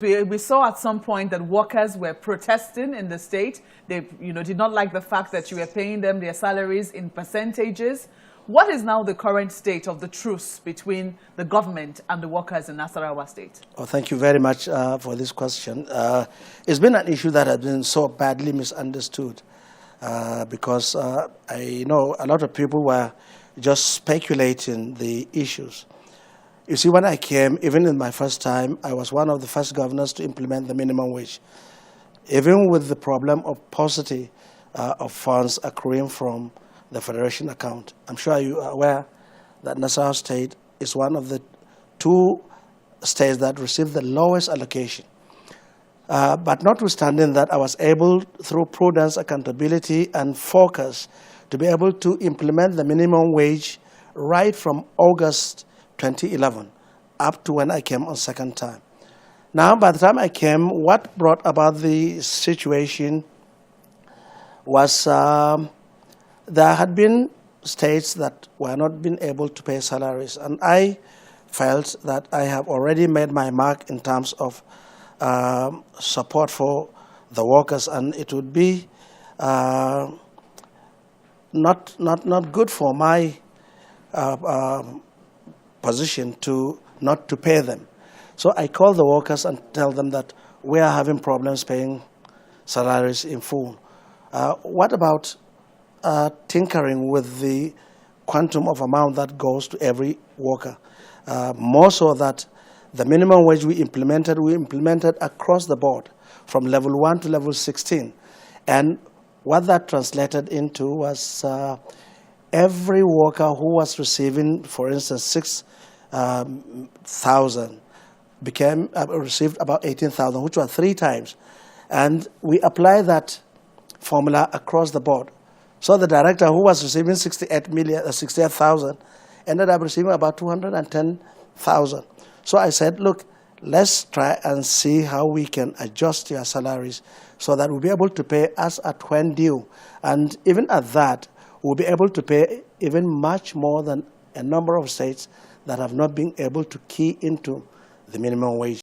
We saw at some point that workers were protesting in the state. They did not like the fact that you were paying them their salaries in percentages. What is now the current state of the truce between the government and the workers in Nasarawa state? Oh, thank you very much for this question. It's been an issue that has been so badly misunderstood because I know a lot of people were just speculating the issues. You see, when I came, even in my first time, I was one of the first governors to implement the minimum wage. Even with the problem of paucity of funds accruing from the Federation account. I'm sure you are aware that Nasarawa State is one of the two states that received the lowest allocation. But notwithstanding that, I was able, through prudence, accountability, and focus, to be able to implement the minimum wage right from August 2011 up to when I came on second time. Now, by the time I came, what brought about the situation was there had been states that were not being able to pay salaries, and I felt that I have already made my mark in terms of support for the workers, and it would be not good for my position not to pay them. So I call the workers and tell them that we are having problems paying salaries in full. What about tinkering with the quantum of amount that goes to every worker? More so that the minimum wage we implemented across the board from level 1 to level 16. And what that translated into was every worker who was receiving, for instance, 6,000 received about 18,000, which were 3 times. And we applied that formula across the board. So the director who was receiving 68,000 ended up receiving about 210,000. So I said, look, let's try and see how we can adjust your salaries so that we'll be able to pay as at when due. And even at that, we'll be able to pay even much more than a number of states that have not been able to key into the minimum wage.